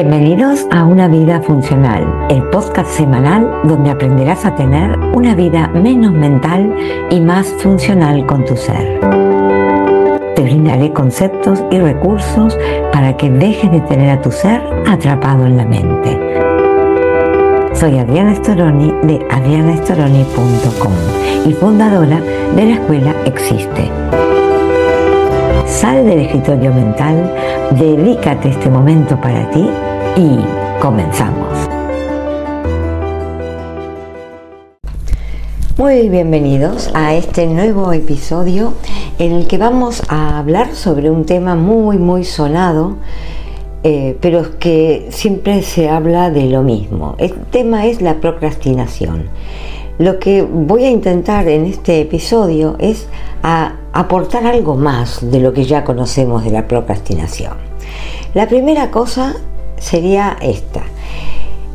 Bienvenidos a Una Vida Funcional, el podcast semanal donde aprenderás a tener una vida menos mental y más funcional con tu ser. Te brindaré conceptos y recursos para que dejes de tener a tu ser atrapado en la mente. Soy Adriana Storoni de adrianastoroni.com y fundadora de la escuela Existe. Sal del escritorio mental, dedícate este momento para ti y comenzamos. Muy bienvenidos a este nuevo episodio en el que vamos a hablar sobre un tema muy sonado, pero es que siempre se habla de lo mismo. El tema es la procrastinación. Lo que voy a intentar en este episodio es aportar algo más de lo que ya conocemos de la procrastinación. La primera cosa sería esta.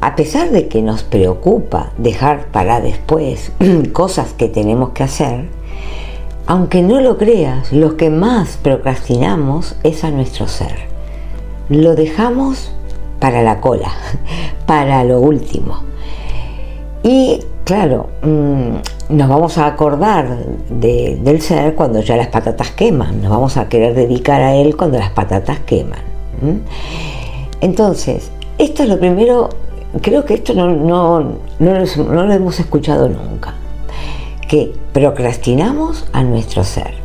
A pesar de que nos preocupa dejar para después cosas que tenemos que hacer, aunque no lo creas, lo que más procrastinamos es a nuestro ser. Lo dejamos para la cola, para lo último. Y claro, nos vamos a acordar del ser cuando ya las patatas queman, nos vamos a querer dedicar a él cuando las patatas queman. Entonces, esto es lo primero, creo que esto no lo hemos escuchado nunca, que procrastinamos a nuestro ser.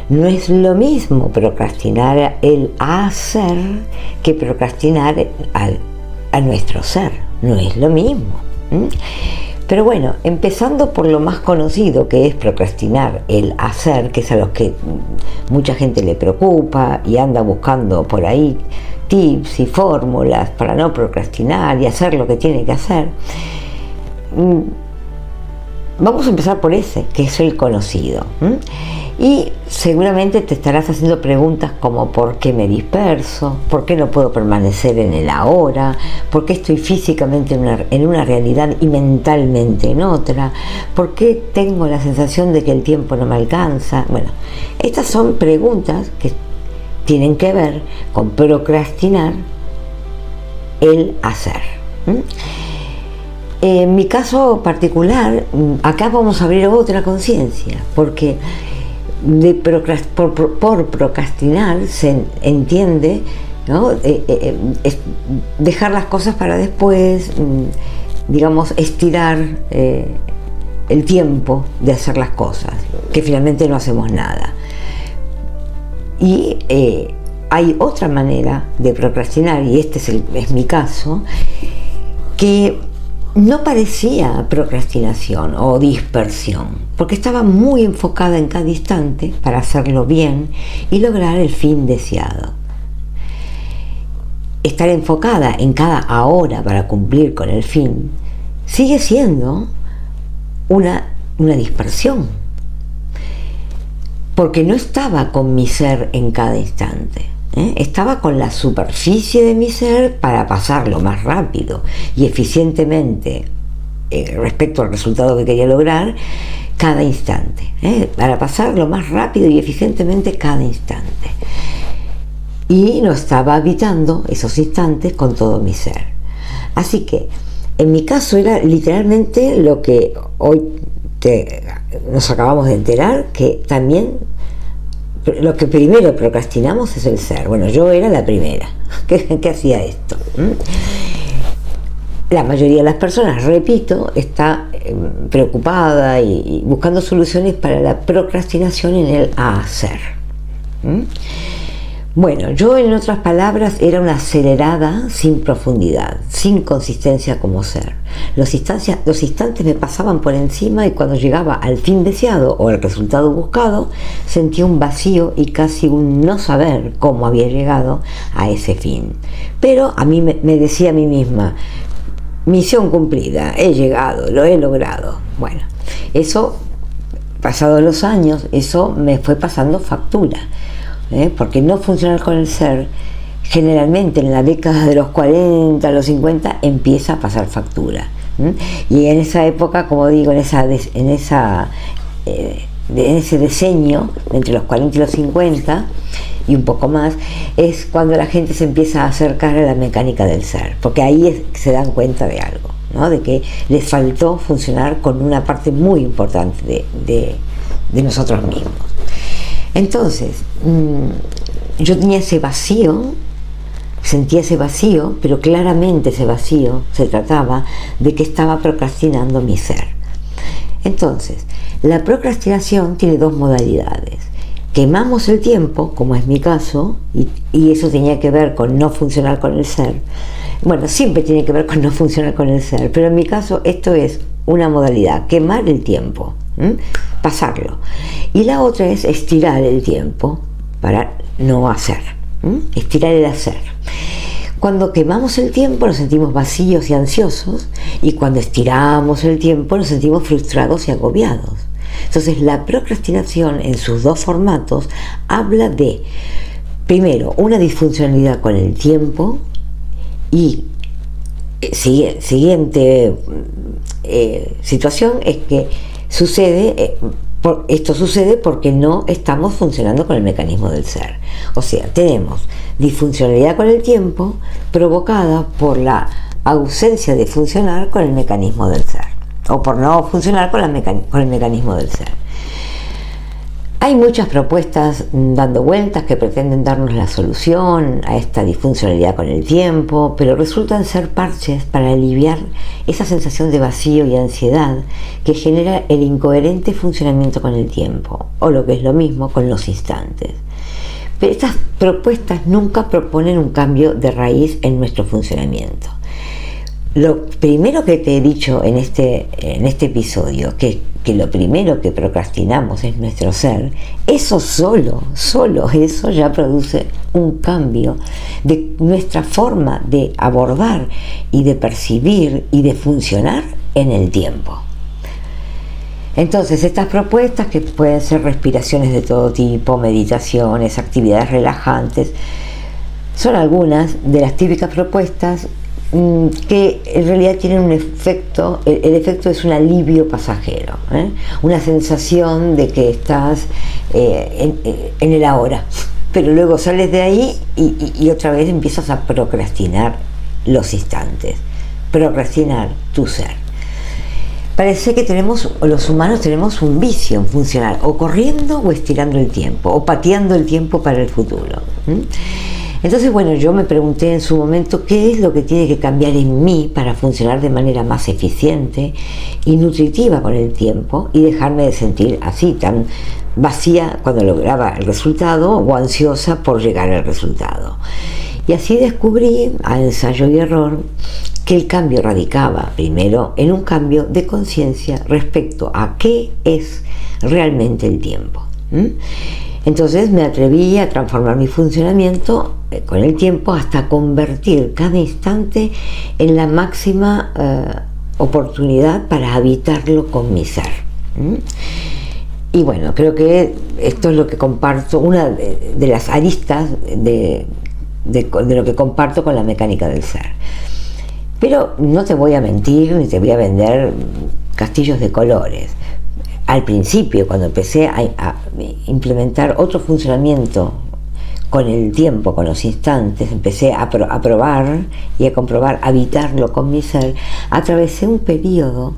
No es lo mismo procrastinar el hacer que procrastinar a nuestro ser, no es lo mismo. Pero bueno, empezando por lo más conocido, que es procrastinar el hacer, que es a los que mucha gente le preocupa y anda buscando por ahí tips y fórmulas para no procrastinar y hacer lo que tiene que hacer. Vamos a empezar por ese, que es el conocido. Y seguramente te estarás haciendo preguntas como ¿por qué me disperso? ¿Por qué no puedo permanecer en el ahora? ¿Por qué estoy físicamente en una realidad y mentalmente en otra? ¿Por qué tengo la sensación de que el tiempo no me alcanza? Bueno, estas son preguntas que tienen que ver con procrastinar el hacer. En mi caso particular, acá vamos a abrir otra conciencia, porque por procrastinar se entiende, ¿no? Es dejar las cosas para después, digamos, estirar el tiempo de hacer las cosas, que finalmente no hacemos nada. Y hay otra manera de procrastinar, y este es mi caso, que no parecía procrastinación o dispersión, porque estaba muy enfocada en cada instante para hacerlo bien y lograr el fin deseado. Estar enfocada en cada ahora para cumplir con el fin sigue siendo una dispersión, porque no estaba con mi ser en cada instante. Estaba con la superficie de mi ser para pasarlo más rápido y eficientemente respecto al resultado que quería lograr cada instante, para pasarlo más rápido y eficientemente cada instante, y no estaba habitando esos instantes con todo mi ser. Así que en mi caso era literalmente lo que hoy nos acabamos de enterar, que también lo que primero procrastinamos es el ser. Bueno, yo era la primera que hacía esto. La mayoría de las personas, repito, está preocupada y buscando soluciones para la procrastinación en el hacer. Bueno, yo, en otras palabras, era una acelerada sin profundidad, sin consistencia como ser. Los instantes me pasaban por encima, y cuando llegaba al fin deseado o al resultado buscado, sentía un vacío y casi un no saber cómo había llegado a ese fin. Pero a mí me decía a mí misma: misión cumplida, he llegado, lo he logrado. Bueno, eso, pasados los años, eso me fue pasando factura. Porque no funcionar con el ser, generalmente en la década de los 40, los 50, empieza a pasar factura. Y en esa época, como digo, en ese diseño, entre los 40 y los 50, y un poco más, es cuando la gente se empieza a acercar a la mecánica del ser, porque ahí se dan cuenta de algo, ¿no? De que les faltó funcionar con una parte muy importante de nosotros mismos. Entonces, yo tenía ese vacío, sentía ese vacío, pero claramente ese vacío se trataba de que estaba procrastinando mi ser. Entonces, la procrastinación tiene dos modalidades. Quemamos el tiempo, como es mi caso, y eso tenía que ver con no funcionar con el ser. Bueno, siempre tiene que ver con no funcionar con el ser, pero en mi caso esto es una modalidad, quemar el tiempo, pasarlo. Y la otra es estirar el tiempo para no hacer, estirar el hacer. Cuando quemamos el tiempo nos sentimos vacíos y ansiosos, y cuando estiramos el tiempo nos sentimos frustrados y agobiados. Entonces la procrastinación en sus dos formatos habla de, primero, una disfuncionalidad con el tiempo, y siguiente situación es que esto sucede porque no estamos funcionando con el mecanismo del ser. O sea, tenemos disfuncionalidad con el tiempo provocada por la ausencia de funcionar con el mecanismo del ser, o por no funcionar con el mecanismo del ser. Hay muchas propuestas dando vueltas que pretenden darnos la solución a esta disfuncionalidad con el tiempo, pero resultan ser parches para aliviar esa sensación de vacío y ansiedad que genera el incoherente funcionamiento con el tiempo, o lo que es lo mismo, con los instantes. Pero estas propuestas nunca proponen un cambio de raíz en nuestro funcionamiento. Lo primero que te he dicho en este episodio, que lo primero que procrastinamos es nuestro ser, eso solo eso ya produce un cambio de nuestra forma de abordar y de percibir y de funcionar en el tiempo. Entonces, estas propuestas, que pueden ser respiraciones de todo tipo, meditaciones, actividades relajantes, son algunas de las típicas propuestas que en realidad tienen un efecto. El efecto es un alivio pasajero, una sensación de que estás en el ahora, pero luego sales de ahí y otra vez empiezas a procrastinar los instantes, procrastinar tu ser. Parece que los humanos tenemos un vicio en funcionar, o corriendo o estirando el tiempo, o pateando el tiempo para el futuro. Entonces, bueno, yo me pregunté en su momento qué es lo que tiene que cambiar en mí para funcionar de manera más eficiente y nutritiva con el tiempo, y dejarme de sentir así tan vacía cuando lograba el resultado, o ansiosa por llegar al resultado. Y así descubrí, a ensayo y error, que el cambio radicaba primero en un cambio de conciencia respecto a qué es realmente el tiempo. Entonces me atreví a transformar mi funcionamiento con el tiempo hasta convertir cada instante en la máxima oportunidad para habitarlo con mi ser. Y bueno, creo que esto es lo que comparto, una de las aristas de lo que comparto con la mecánica del ser. Pero no te voy a mentir ni te voy a vender castillos de colores. Al principio, cuando empecé a implementar otro funcionamiento con el tiempo, con los instantes, empecé a probar y a comprobar, habitarlo con mi ser, atravesé un periodo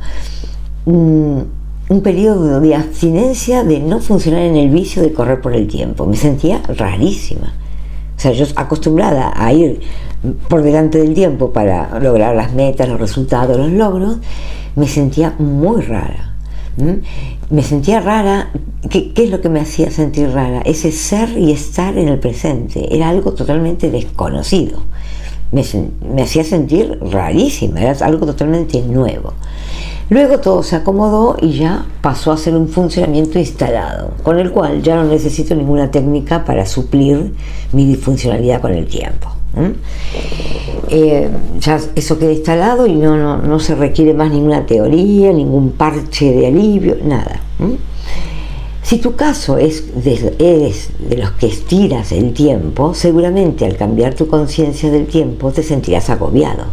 de abstinencia, de no funcionar en el vicio de correr por el tiempo. Me sentía rarísima. O sea, yo acostumbrada a ir por delante del tiempo para lograr las metas, los resultados, los logros, me sentía muy rara. Me sentía rara. ¿Qué es lo que me hacía sentir rara? Ese ser y estar en el presente. Era algo totalmente desconocido. Me hacía sentir rarísima, era algo totalmente nuevo. Luego todo se acomodó y ya pasó a ser un funcionamiento instalado, con el cual ya no necesito ninguna técnica para suplir mi disfuncionalidad con el tiempo. Ya eso queda instalado y no se requiere más ninguna teoría, ningún parche de alivio, nada. Si tu caso eres de los que estiras el tiempo, seguramente al cambiar tu conciencia del tiempo te sentirás agobiado,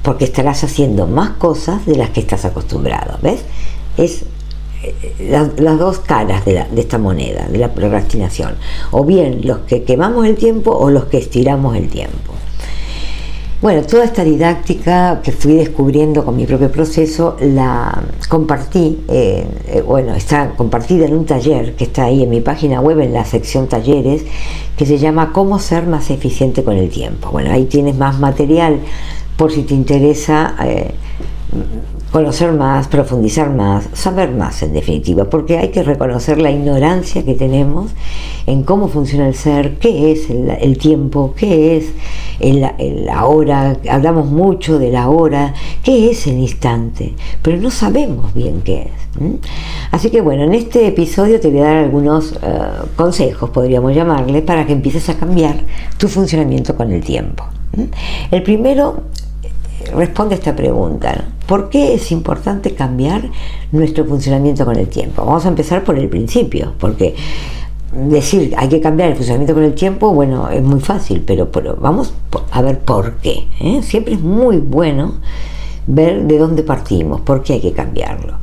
porque estarás haciendo más cosas de las que estás acostumbrado, ¿ves? Es las dos caras de esta moneda, de la procrastinación, o bien los que quemamos el tiempo o los que estiramos el tiempo. Bueno, toda esta didáctica que fui descubriendo con mi propio proceso la compartí, está compartida en un taller que está ahí en mi página web, en la sección talleres, que se llama Cómo ser más eficiente con el tiempo. Bueno, ahí tienes más material por si te interesa conocer más, profundizar más, saber más en definitiva, porque hay que reconocer la ignorancia que tenemos en cómo funciona el ser, qué es el tiempo, qué es el ahora. Hablamos mucho de la hora, qué es el instante, pero no sabemos bien qué es. Así que bueno, en este episodio te voy a dar algunos consejos, podríamos llamarle, para que empieces a cambiar tu funcionamiento con el tiempo. El primero responde a esta pregunta, ¿no? ¿Por qué es importante cambiar nuestro funcionamiento con el tiempo? Vamos a empezar por el principio, porque decir hay que cambiar el funcionamiento con el tiempo, bueno, es muy fácil, pero vamos a ver por qué. Siempre es muy bueno ver de dónde partimos, por qué hay que cambiarlo.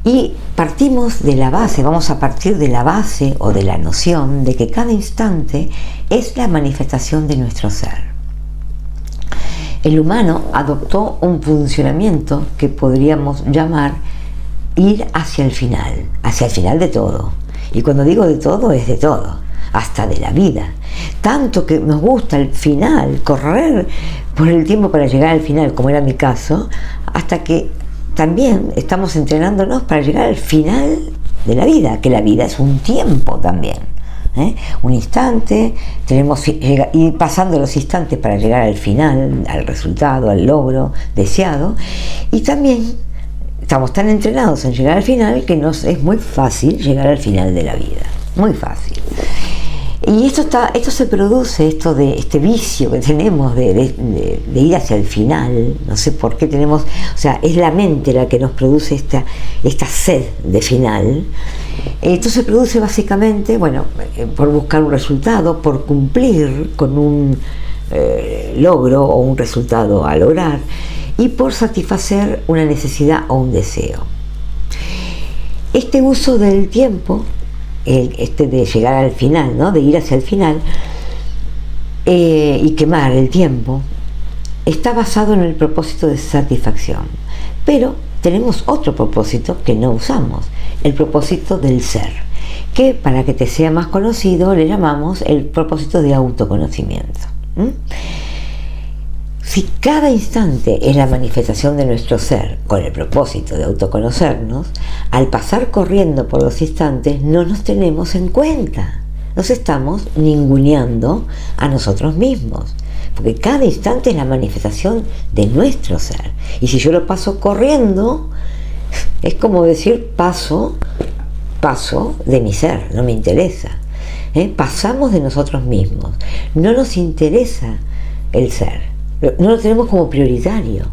Y partimos de la base, vamos a partir de la base o de la noción de que cada instante es la manifestación de nuestro ser. El humano adoptó un funcionamiento que podríamos llamar ir hacia el final de todo. Y cuando digo de todo, es de todo, hasta de la vida. Tanto que nos gusta el final, correr por el tiempo para llegar al final, como era mi caso, hasta que también estamos entrenándonos para llegar al final de la vida, que la vida es un tiempo también. Un instante, tenemos que ir pasando los instantes para llegar al final, al resultado, al logro deseado, y también estamos tan entrenados en llegar al final que nos es muy fácil llegar al final de la vida, muy fácil. Y esto se produce, este vicio que tenemos de ir hacia el final, no sé por qué tenemos, o sea, es la mente la que nos produce esta sed de final. Esto se produce básicamente, bueno, por buscar un resultado, por cumplir con un logro o un resultado a lograr, y por satisfacer una necesidad o un deseo. Este uso del tiempo, de llegar al final, ¿no? De ir hacia el final y quemar el tiempo, está basado en el propósito de satisfacción. Pero tenemos otro propósito que no usamos, el propósito del ser, que para que te sea más conocido le llamamos el propósito de autoconocimiento. Si cada instante es la manifestación de nuestro ser con el propósito de autoconocernos, al pasar corriendo por los instantes no nos tenemos en cuenta, nos estamos ninguneando a nosotros mismos, porque cada instante es la manifestación de nuestro ser. Y si yo lo paso corriendo, es como decir paso de mi ser, no me interesa. Pasamos de nosotros mismos, no nos interesa el ser. No lo tenemos como prioritario,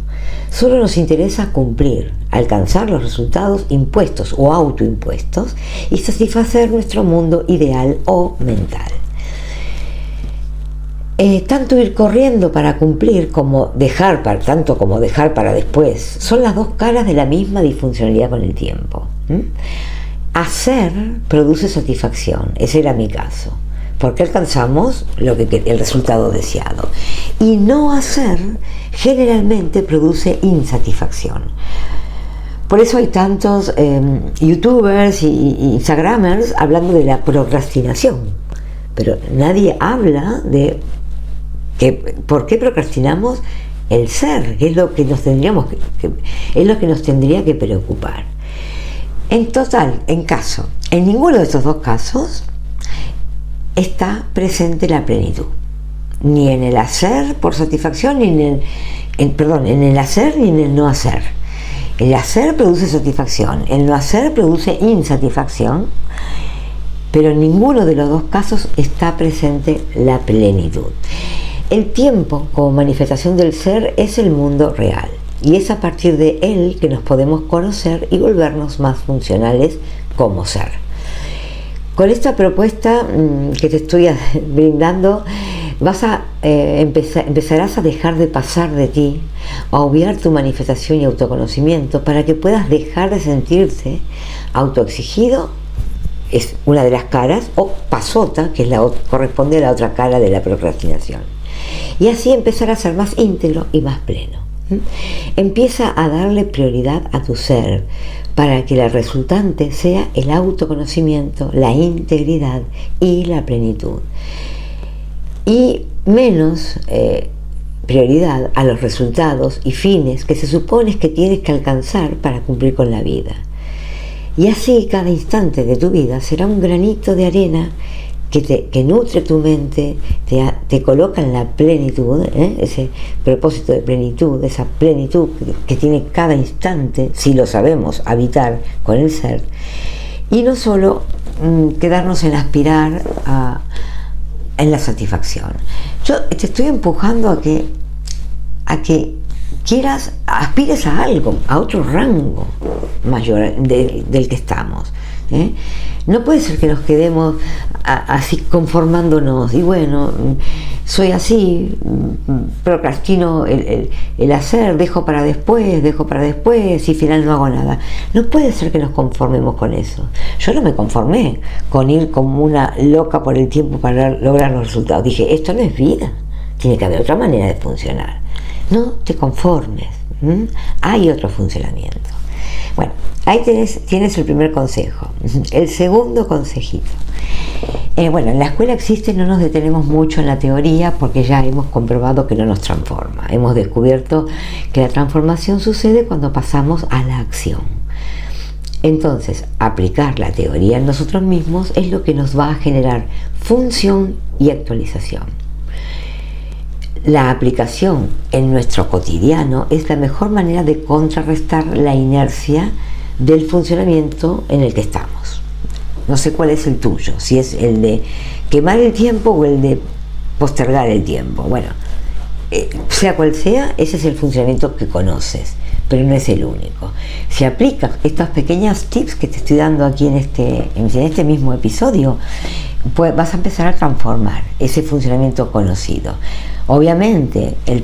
solo nos interesa cumplir, alcanzar los resultados impuestos o autoimpuestos y satisfacer nuestro mundo ideal o mental. Tanto ir corriendo para cumplir como dejar para después son las dos caras de la misma disfuncionalidad con el tiempo. Hacer produce satisfacción, ese era mi caso, porque alcanzamos el resultado deseado. Y no hacer generalmente produce insatisfacción. Por eso hay tantos youtubers y instagramers hablando de la procrastinación, pero nadie habla de por qué procrastinamos el ser, que es lo que nos tendría que preocupar. En ninguno de estos dos casos está presente la plenitud, ni en el hacer por satisfacción, ni en el hacer ni en el no hacer. El hacer produce satisfacción, el no hacer produce insatisfacción, pero en ninguno de los dos casos está presente la plenitud. El tiempo, como manifestación del ser, es el mundo real, y es a partir de él que nos podemos conocer y volvernos más funcionales como ser. Con esta propuesta que te estoy brindando, vas a empezarás a dejar de pasar de ti, a obviar tu manifestación y autoconocimiento para que puedas dejar de sentirte autoexigido, es una de las caras, o pasota, que es corresponde a la otra cara de la procrastinación. Y así empezar a ser más íntegro y más pleno. Empieza a darle prioridad a tu ser para que la resultante sea el autoconocimiento, la integridad y la plenitud. Y menos prioridad a los resultados y fines que se supone que tienes que alcanzar para cumplir con la vida. Y así cada instante de tu vida será un granito de arena que nutre tu mente, te coloca en la plenitud, ese propósito de plenitud, esa plenitud que tiene cada instante, si lo sabemos habitar con el ser, y no solo quedarnos en aspirar en la satisfacción. Yo te estoy empujando a que aspires a algo, a otro rango mayor del que estamos. No puede ser que nos quedemos así conformándonos y bueno, soy así, procrastino el hacer, dejo para después y al final no hago nada. No puede ser que nos conformemos con eso. Yo no me conformé con ir como una loca por el tiempo para lograr los resultados. Dije, esto no es vida, tiene que haber otra manera de funcionar. No te conformes, hay otro funcionamiento. Bueno, ahí tienes el primer consejo. El segundo consejito. Bueno, en la escuela existe, no nos detenemos mucho en la teoría porque ya hemos comprobado que no nos transforma. Hemos descubierto que la transformación sucede cuando pasamos a la acción. Entonces, aplicar la teoría en nosotros mismos es lo que nos va a generar función y actualización. La aplicación en nuestro cotidiano es la mejor manera de contrarrestar la inercia del funcionamiento en el que estamos. No sé cuál es el tuyo, si es el de quemar el tiempo o el de postergar el tiempo. Bueno, sea cual sea, ese es el funcionamiento que conoces, pero no es el único. Si aplicas estos pequeños tips que te estoy dando aquí en este mismo episodio, pues vas a empezar a transformar ese funcionamiento conocido. Obviamente el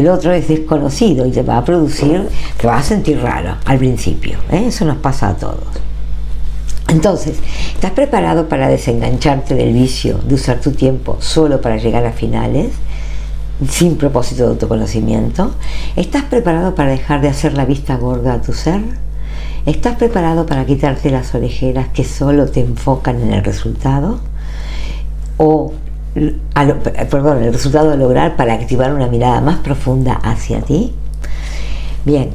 otro es desconocido y te va a sentir raro al principio, eso nos pasa a todos. Entonces, ¿estás preparado para desengancharte del vicio de usar tu tiempo solo para llegar a finales, sin propósito de autoconocimiento? ¿Estás preparado para dejar de hacer la vista gorda a tu ser? ¿Estás preparado para quitarte las orejeras que solo te enfocan en el resultado? El resultado a lograr para activar una mirada más profunda hacia ti. Bien,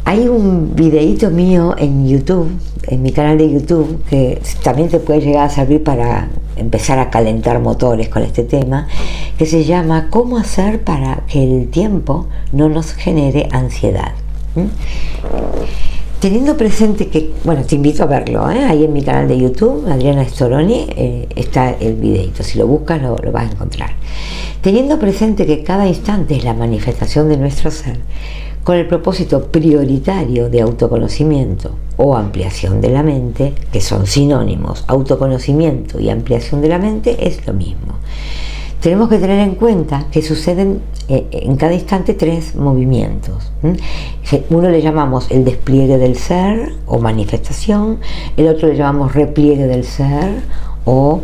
hay un videíto mío en YouTube, en mi canal de YouTube, que también te puede llegar a servir para empezar a calentar motores con este tema, que se llama ¿Cómo hacer para que el tiempo no nos genere ansiedad? Teniendo presente que, bueno, te invito a verlo, ahí en mi canal de YouTube, Adriana Storoni, está el videito, si lo buscas lo vas a encontrar. Teniendo presente que cada instante es la manifestación de nuestro ser, con el propósito prioritario de autoconocimiento o ampliación de la mente, que son sinónimos, autoconocimiento y ampliación de la mente es lo mismo. Tenemos que tener en cuenta que suceden en cada instante 3 movimientos. Uno le llamamos el despliegue del ser o manifestación, el otro le llamamos repliegue del ser o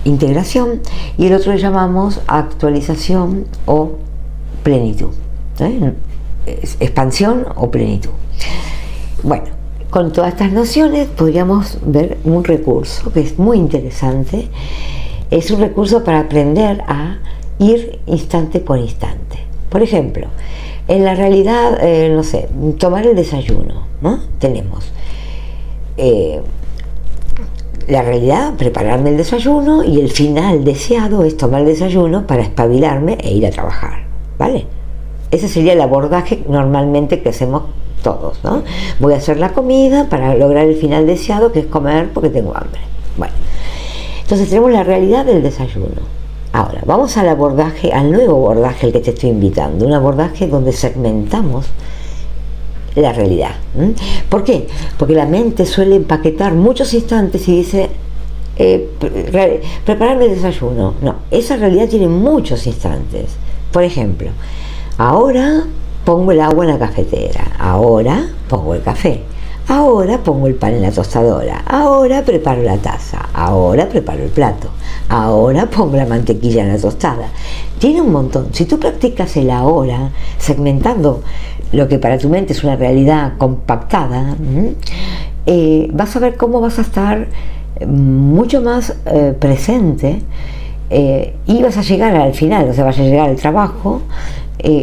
integración y el otro le llamamos actualización o plenitud, expansión o plenitud. Bueno, con todas estas nociones podríamos ver un recurso que es muy interesante. Es un recurso para aprender a ir instante por instante. Por ejemplo, en la realidad, no sé, tomar el desayuno, ¿no? Tenemos la realidad, prepararme el desayuno y el final deseado es tomar el desayuno para espabilarme e ir a trabajar, ¿vale? Ese sería el abordaje normalmente que hacemos todos, ¿no? Voy a hacer la comida para lograr el final deseado, que es comer porque tengo hambre. Bueno. Entonces tenemos la realidad del desayuno. Ahora, vamos al abordaje, al nuevo abordaje al que te estoy invitando, un abordaje donde segmentamos la realidad. ¿Por qué? Porque la mente suele empaquetar muchos instantes y dice, prepararme el desayuno. No, esa realidad tiene muchos instantes. Por ejemplo, ahora pongo el agua en la cafetera, ahora pongo el café, ahora pongo el pan en la tostadora, ahora preparo la taza, ahora preparo el plato, ahora pongo la mantequilla en la tostada. Tiene un montón. Si tú practicas el ahora, segmentando lo que para tu mente es una realidad compactada, vas a ver cómo vas a estar mucho más presente, y vas a llegar al final, o sea, vas a llegar al trabajo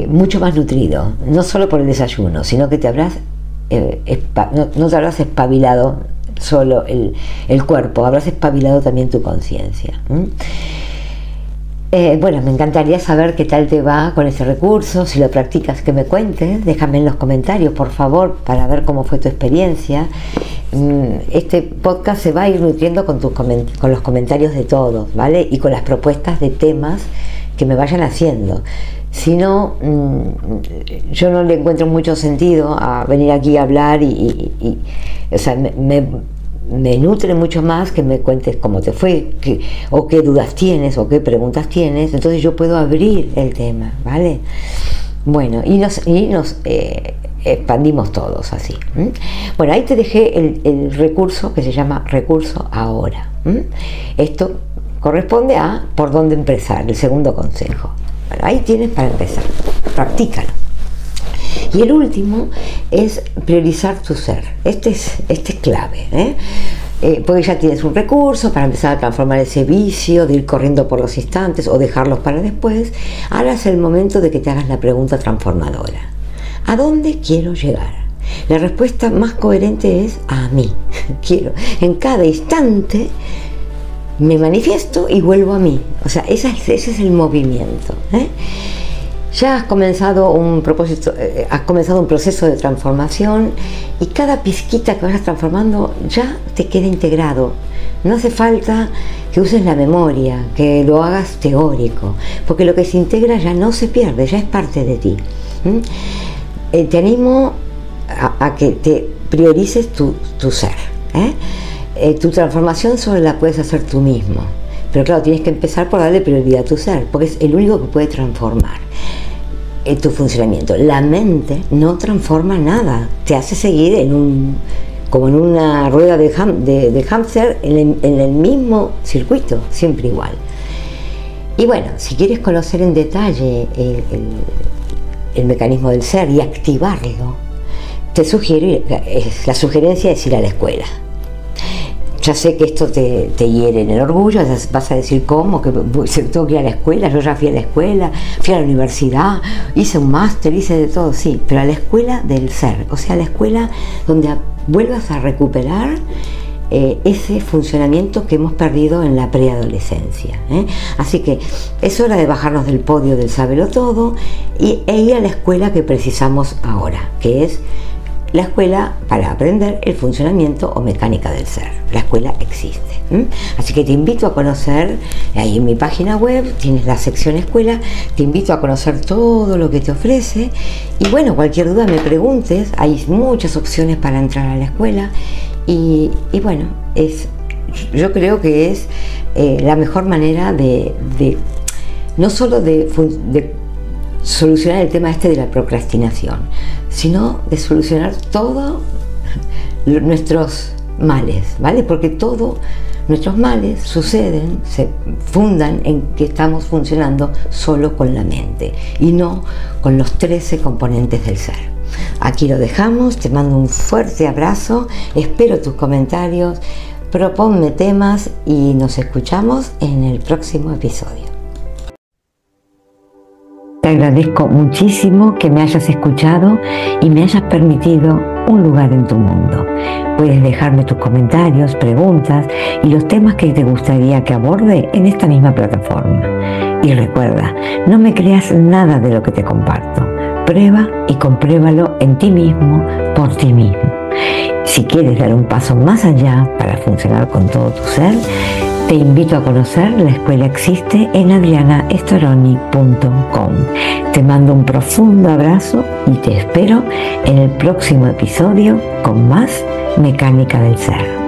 mucho más nutrido, no solo por el desayuno, sino que te habrás no te habrás espabilado solo el cuerpo, habrás espabilado también tu conciencia. Bueno, me encantaría saber qué tal te va con ese recurso. Si lo practicas, que me cuentes, déjame en los comentarios, por favor, para ver cómo fue tu experiencia. Este podcast se va a ir nutriendo con los comentarios de todos, ¿vale? Y con las propuestas de temas que me vayan haciendo. Si no, yo no le encuentro mucho sentido a venir aquí a hablar o sea, me nutre mucho más que me cuentes cómo te fue, o qué dudas tienes, o qué preguntas tienes. Entonces yo puedo abrir el tema, ¿vale? Bueno, y nos expandimos todos así. Bueno, ahí te dejé el recurso que se llama recurso ahora. Esto corresponde a por dónde empezar, el segundo consejo. Bueno, ahí tienes para empezar, practícalo. Y el último es priorizar tu ser. Este es clave, porque ya tienes un recurso para empezar a transformar ese vicio de ir corriendo por los instantes o dejarlos para después. Ahora es el momento de que te hagas la pregunta transformadora: ¿a dónde quiero llegar? La respuesta más coherente es a mí. Quiero, en cada instante me manifiesto y vuelvo a mí. O sea, ese es el movimiento. Ya has comenzado un proceso de transformación, y cada pizquita que vayas transformando ya te queda integrado. No hace falta que uses la memoria, que lo hagas teórico, porque lo que se integra ya no se pierde, ya es parte de ti. Te animo a que te priorices tu ser. Tu transformación solo la puedes hacer tú mismo, pero claro, tienes que empezar por darle prioridad a tu ser, porque es el único que puede transformar tu funcionamiento. La mente no transforma nada, te hace seguir como en una rueda de hámster, en el mismo circuito, siempre igual. Y bueno, si quieres conocer en detalle el mecanismo del ser y activarlo, la sugerencia es ir a la escuela. Ya sé que esto te hiere en el orgullo, vas a decir cómo, que tengo que ir a la escuela. Yo ya fui a la escuela, fui a la universidad, hice un máster, hice de todo, sí, pero a la escuela del ser, o sea, a la escuela donde vuelvas a recuperar ese funcionamiento que hemos perdido en la preadolescencia. Así que es hora de bajarnos del podio del saberlo todo e ir a la escuela que precisamos ahora, que es la escuela para aprender el funcionamiento o mecánica del ser. La escuela existe. Así que te invito a conocer, ahí en mi página web tienes la sección escuela, te invito a conocer todo lo que te ofrece, y bueno, cualquier duda me preguntes, hay muchas opciones para entrar a la escuela, y bueno, yo creo que es la mejor manera de no solo de solucionar el tema de la procrastinación, sino de solucionar todos nuestros males, ¿vale? Porque todos nuestros males se fundan en que estamos funcionando solo con la mente y no con los 13 componentes del ser. Aquí lo dejamos, te mando un fuerte abrazo, espero tus comentarios, proponme temas y nos escuchamos en el próximo episodio. Te agradezco muchísimo que me hayas escuchado y me hayas permitido un lugar en tu mundo. Puedes dejarme tus comentarios, preguntas y los temas que te gustaría que aborde en esta misma plataforma. Y recuerda, no me creas nada de lo que te comparto. Prueba y compruébalo en ti mismo, por ti mismo. Si quieres dar un paso más allá para funcionar con todo tu ser, te invito a conocer La Escuela Existe en adrianaestoroni.com. Te mando un profundo abrazo y te espero en el próximo episodio con más Mecánica del Ser.